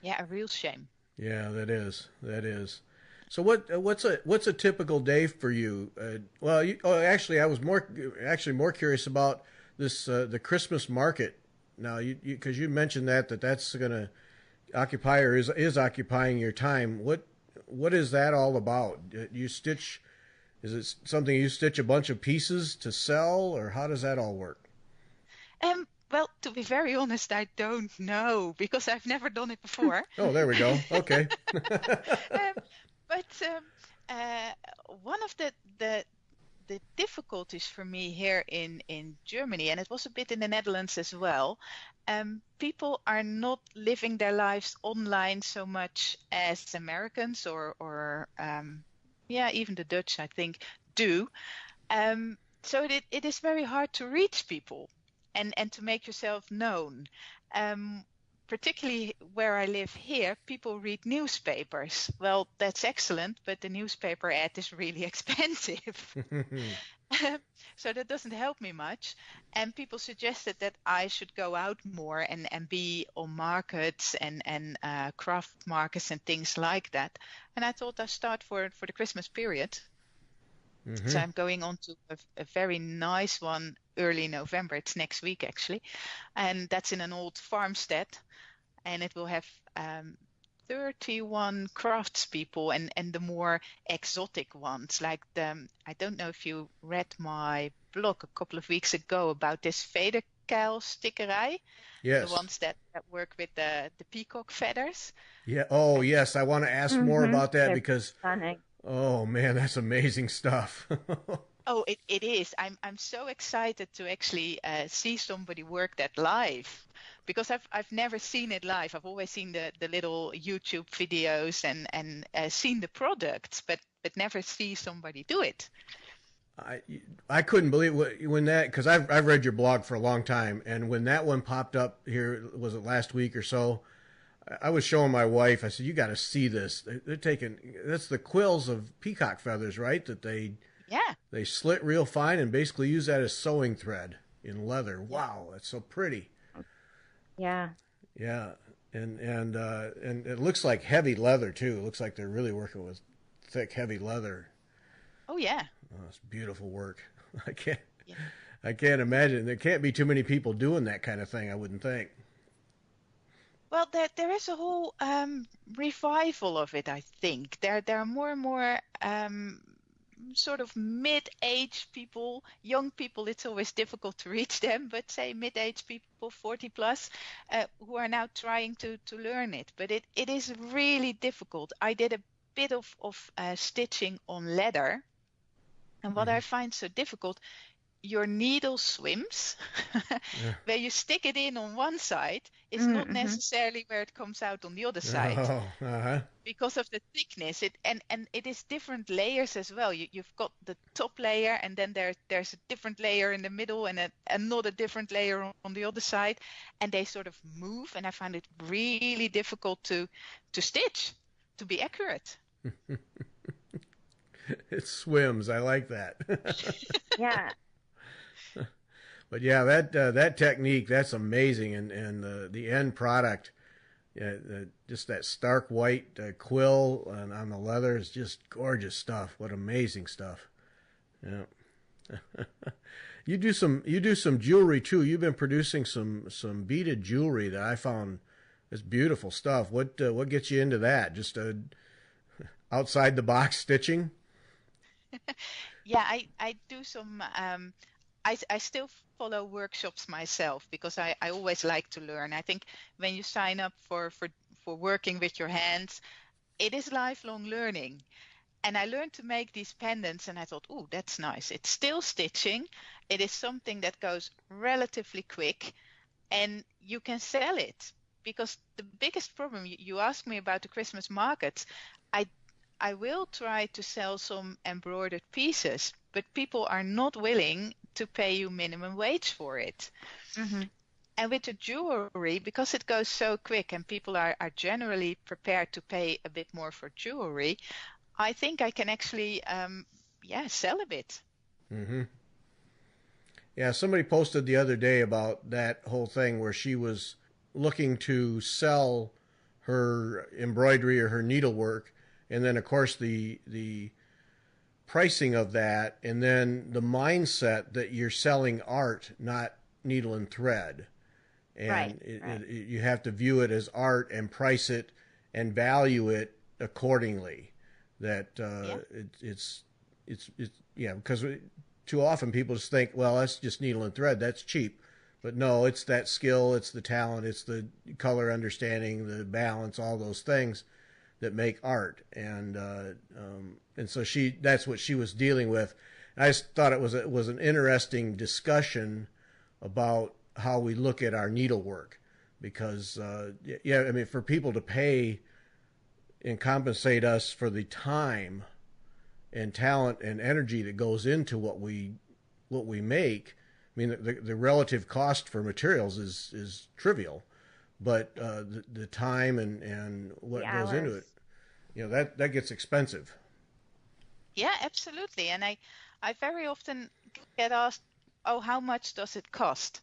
Speaker 3: Yeah, a real shame. Yeah,
Speaker 1: that is. So what's a typical day for you? Actually, I was more curious about this the Christmas market Now, you because you mentioned that's going to occupy or is occupying your time. What is that all about? You stitch? Is it something you stitch a bunch of pieces to sell, or how does that all work?
Speaker 3: Well, to be very honest, I don't know because I've never done it before.
Speaker 1: Oh, there we go. Okay.
Speaker 3: But one of the difficulties for me here in Germany, and it was a bit in the Netherlands as well, people are not living their lives online so much as Americans or yeah, even the Dutch, I think, do. So it is very hard to reach people and to make yourself known. Particularly where I live here, people read newspapers. Well, that's excellent, but the newspaper ad is really expensive. So that doesn't help me much. And people suggested that I should go out more and be on markets and craft markets and things like that. And I thought I'd start for the Christmas period.
Speaker 1: Mm-hmm.
Speaker 3: So I'm going on to a very nice one early November. It's next week, actually. And that's in an old farmstead. And it will have 31 craftspeople and the more exotic ones. Like I don't know if you read my blog a couple of weeks ago about this Vederkuil stickerij.
Speaker 1: Yes.
Speaker 3: The ones that work with the peacock feathers.
Speaker 1: Yeah. Oh, yes. I want to ask more about that because,
Speaker 2: stunning.
Speaker 1: Oh man, that's amazing stuff.
Speaker 3: Oh, it is. I'm so excited to actually see somebody work that live, because I've never seen it live. I've always seen the little YouTube videos and seen the products, but never see somebody do it.
Speaker 1: I couldn't believe when that, because I've read your blog for a long time, and when that one popped up here, was it last week or so? I was showing my wife. I said, "You got to see this. They're taking that's the quills of peacock feathers, right? That they slit real fine and basically use that as sewing thread in leather. Wow, that's so pretty."
Speaker 2: Yeah.
Speaker 1: Yeah, and it looks like heavy leather too. It looks like they're really working with thick, heavy leather.
Speaker 3: Oh yeah.
Speaker 1: Oh, it's beautiful work. I can't imagine. There can't be too many people doing that kind of thing, I wouldn't think.
Speaker 3: Well, there is a whole revival of it, I think. There are more and more sort of mid-age people, young people. It's always difficult to reach them, but say mid-age people, 40 plus, who are now trying to learn it. But it is really difficult. I did a bit of stitching on leather, and what I find so difficult, your needle swims. Where you stick it in on one side is not necessarily where it comes out on the other side. Because of the thickness. And it is different layers as well. You've got the top layer, and then there's a different layer in the middle, and another different layer on the other side, and they sort of move, and I find it really difficult to stitch, to be accurate.
Speaker 1: It swims. I like that.
Speaker 2: Yeah.
Speaker 1: But yeah, that technique, that's amazing, and the end product, just that stark white quill on the leather is just gorgeous stuff. What amazing stuff! Yeah. You do some jewelry too. You've been producing some beaded jewelry that I found is beautiful stuff. What gets you into that? Just outside the box stitching?
Speaker 3: Yeah, I do some. I still follow workshops myself because I always like to learn. I think when you sign up for working with your hands, it is lifelong learning. And I learned to make these pendants, and I thought, oh, that's nice. It's still stitching. It is something that goes relatively quick, and you can sell it. Because the biggest problem, you asked me about the Christmas markets, I will try to sell some embroidered pieces, but people are not willing to pay you minimum wage for it. And with the jewelry, because it goes so quick and people are generally prepared to pay a bit more for jewelry, I think I can actually, sell a bit.
Speaker 1: Yeah, somebody posted the other day about that whole thing where she was looking to sell her embroidery or her needlework, and then of course the pricing of that, and then the mindset that you're selling art, not needle and thread. and
Speaker 2: Right.
Speaker 1: you have to view it as art and price it and value it accordingly. That it's yeah, because too often people just think, well, that's just needle and thread, that's cheap. But no, it's that skill, it's the talent, it's the color understanding, the balance, all those things that make art. And so that's what she was dealing with. And I just thought it was an interesting discussion about how we look at our needlework, because yeah, I mean, for people to pay and compensate us for the time and talent and energy that goes into what we make. I mean, the relative cost for materials is trivial, but the time and what goes into it, you know, that gets expensive.
Speaker 3: Yeah, absolutely. And I very often get asked, oh, how much does it cost?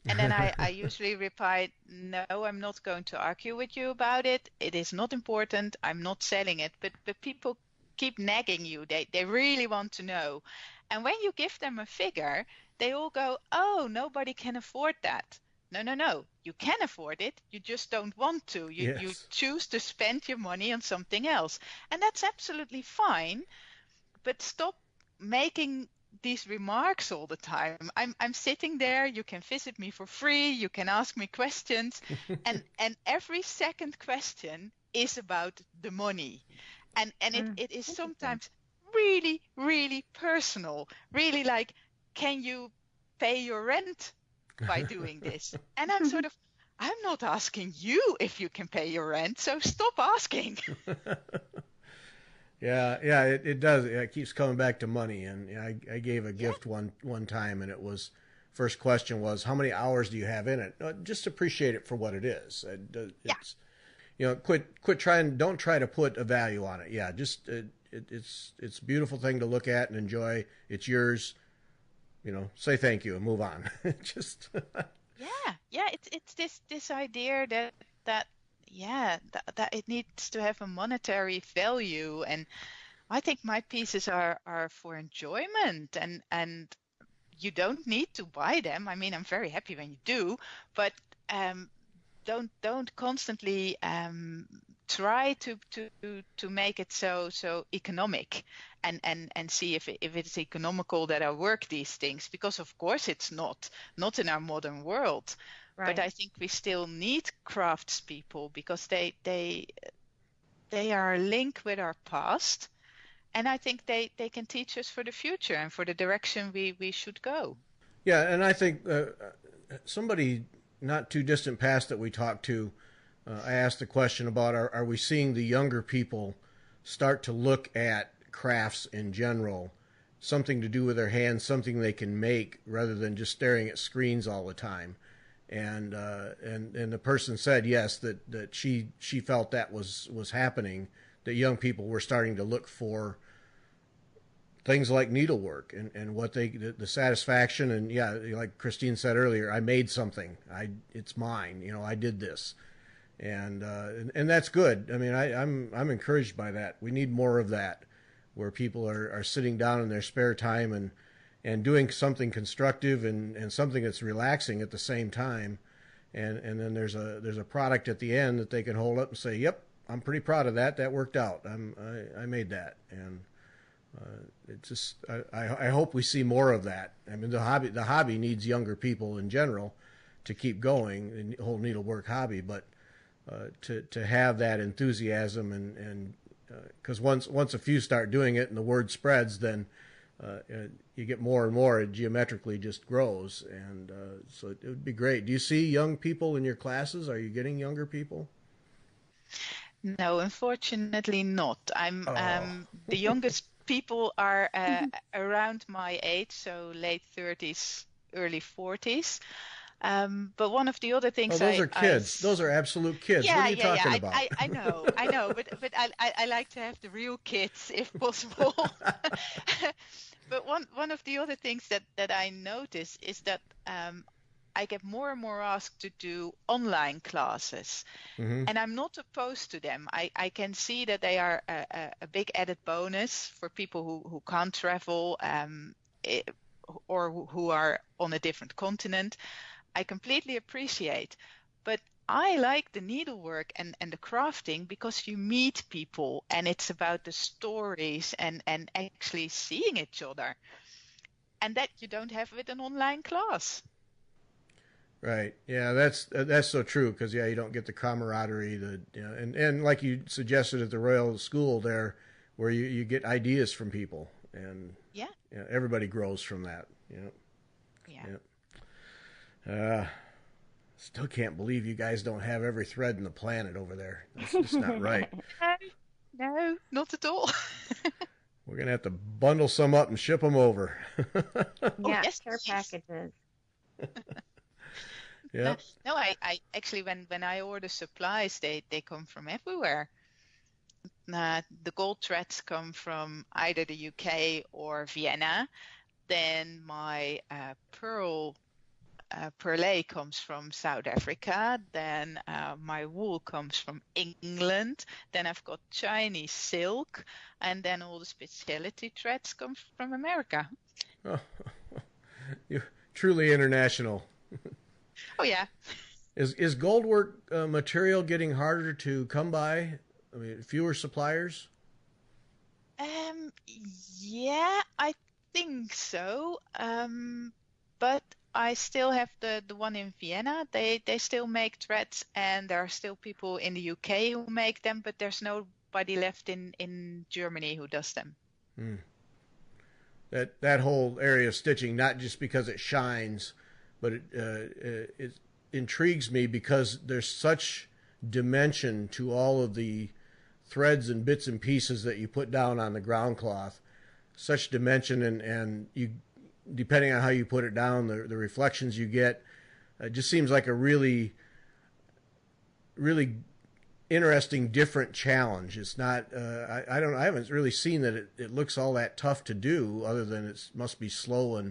Speaker 3: And then I usually reply, no, I'm not going to argue with you about it. It is not important. I'm not selling it. But people keep nagging you. They really want to know. And when you give them a figure, they all go, oh, nobody can afford that. No. You can afford it. You just don't want to. You
Speaker 1: Yes.
Speaker 3: choose to spend your money on something else. And that's absolutely fine. But stop making these remarks all the time. I'm sitting there, you can visit me for free, you can ask me questions, and every second question is about the money. And it is sometimes really, really personal. Really like, can you pay your rent by doing this? And I'm sort of, I'm not asking you if you can pay your rent, so stop asking.
Speaker 1: Yeah, it does. It keeps coming back to money. And I gave a gift one time, and it was, first question was, how many hours do you have in it? Just appreciate it for what it is. It's, you know, quit trying. Don't try to put a value on it. Yeah, just it's a beautiful thing to look at and enjoy. It's yours. You know, say thank you and move on. Just
Speaker 3: yeah. It's this idea that that it needs to have a monetary value, and I think my pieces are for enjoyment, and you don't need to buy them. I mean, I'm very happy when you do, but um, don't constantly try to make it so economic, and see if it's economical that I work these things, because of course it's not in our modern world. But I think we still need craftspeople, because they are a link with our past, and I think they can teach us for the future and for the direction we should go.
Speaker 1: yeah, and I think somebody not too distant past that we talked to, I asked the question about are we seeing the younger people start to look at crafts in general, something to do with their hands, something they can make rather than just staring at screens all the time. And the person said yes, that she felt that was happening, that young people were starting to look for things like needlework and what the satisfaction, and yeah, like Christine said earlier, I made something, it's mine, you know, I did this, and that's good. I mean, I'm encouraged by that. We need more of that, where people are sitting down in their spare time and doing something constructive and something that's relaxing at the same time, and then there's a product at the end that they can hold up and say, yep, I'm pretty proud of that, that worked out, I made that. And it just I hope we see more of that. I mean, the hobby needs younger people in general to keep going, the whole needlework hobby, but to have that enthusiasm, and because once a few start doing it and the word spreads, then you get more and more. It geometrically just grows, and so it would be great. Do you see young people in your classes? Are you getting younger people?
Speaker 3: No, unfortunately not. I'm
Speaker 1: Oh,
Speaker 3: the youngest people are around my age, so late 30s, early 40s. But one of the other
Speaker 1: oh,
Speaker 3: things
Speaker 1: those are kids. Those are absolute kids. What are you
Speaker 3: yeah.
Speaker 1: talking about?
Speaker 3: I know, but I like to have the real kids if possible. But one of the other things that I notice is that I get more and more asked to do online classes,
Speaker 1: Hmm.
Speaker 3: and I'm not opposed to them. I can see that they are a big added bonus for people who can't travel, or who are on a different continent. I completely appreciate. But I like the needlework and the crafting because you meet people and it's about the stories and actually seeing each other. And that you don't have with an online class.
Speaker 1: Right. Yeah, that's so true because you don't get the camaraderie, and like you suggested at the Royal School there, where you get ideas from people, and
Speaker 3: Yeah.
Speaker 1: Everybody grows from that.
Speaker 3: Yeah.
Speaker 1: Still can't believe you guys don't have every thread in the planet over there. That's just not right.
Speaker 3: No, not at all.
Speaker 1: We're gonna have to bundle some up and ship them over.
Speaker 2: Yeah,
Speaker 3: yes,
Speaker 2: care packages.
Speaker 1: Yeah.
Speaker 3: No, I actually when I order supplies, they come from everywhere. The gold threads come from either the UK or Vienna. Then my perlé comes from South Africa. Then my wool comes from England. Then I've got Chinese silk, and then all the specialty threads come from America.
Speaker 1: Oh, you're truly international.
Speaker 3: Oh yeah.
Speaker 1: Is gold work material getting harder to come by? I mean, fewer suppliers?
Speaker 3: Yeah, I think so. But I still have the one in Vienna. They still make threads, and there are still people in the UK who make them, but there's nobody left in Germany who does them.
Speaker 1: Hmm. That whole area of stitching, not just because it shines, but it intrigues me because there's such dimension to all of the threads and bits and pieces that you put down on the ground cloth. Such dimension, and you, depending on how you put it down, the reflections you get, it just seems like a really, really interesting, different challenge. It's not, I haven't really seen that it looks all that tough to do, other than it must be slow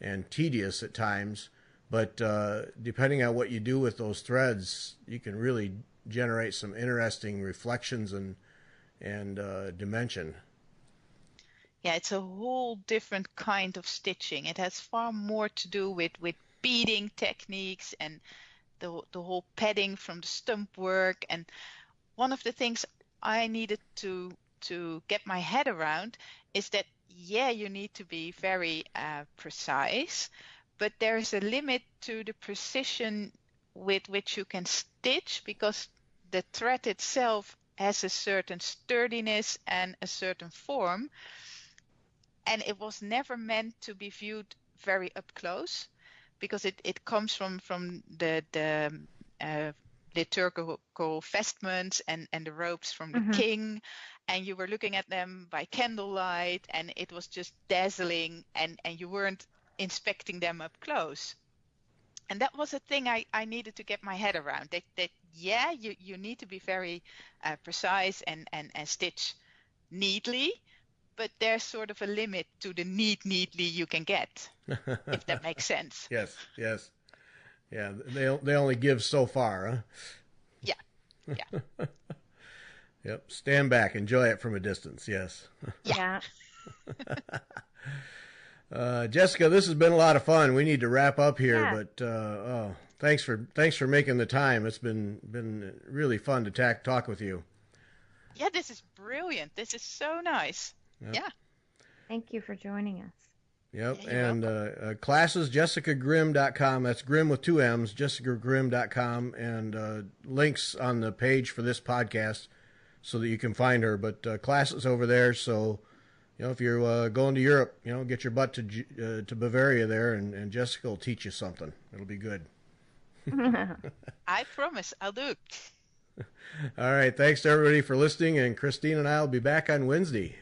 Speaker 1: and tedious at times. But depending on what you do with those threads, you can really generate some interesting reflections and dimension.
Speaker 3: Yeah, it's a whole different kind of stitching. It has far more to do with beading techniques and the whole padding from the stump work. And one of the things I needed to get my head around is that, yeah, you need to be very precise, but there is a limit to the precision with which you can stitch, because the thread itself has a certain sturdiness and a certain form, and it was never meant to be viewed very up close, because it comes from the liturgical vestments and the robes from the king, and you were looking at them by candlelight, and it was just dazzling, and you weren't inspecting them up close. And that was a thing I needed to get my head around, that yeah, you need to be very precise and stitch neatly, but there's sort of a limit to the neatly you can get, if that makes sense.
Speaker 1: Yes. Yeah, they only give so far, huh?
Speaker 3: Yeah.
Speaker 1: Yep. Stand back, enjoy it from a distance. Yes.
Speaker 2: Yeah.
Speaker 1: Jessica, this has been a lot of fun. We need to wrap up here,
Speaker 2: Yeah.
Speaker 1: but thanks for making the time. It's been really fun to talk with you.
Speaker 3: Yeah, this is brilliant. This is so nice.
Speaker 1: Yep.
Speaker 3: Yeah.
Speaker 2: Thank you for joining us.
Speaker 1: Yep.
Speaker 3: Yeah, you're
Speaker 1: And classes, jessicagrimm.com. That's Grimm with 2 M's, jessicagrimm.com, and links on the page for this podcast so that you can find her. But classes over there, so if you're going to Europe, get your butt to Bavaria there, and Jessica will teach you something. It'll be good.
Speaker 3: I promise I'll do it.
Speaker 1: All right. Thanks to everybody for listening, and Christine and I will be back on Wednesday.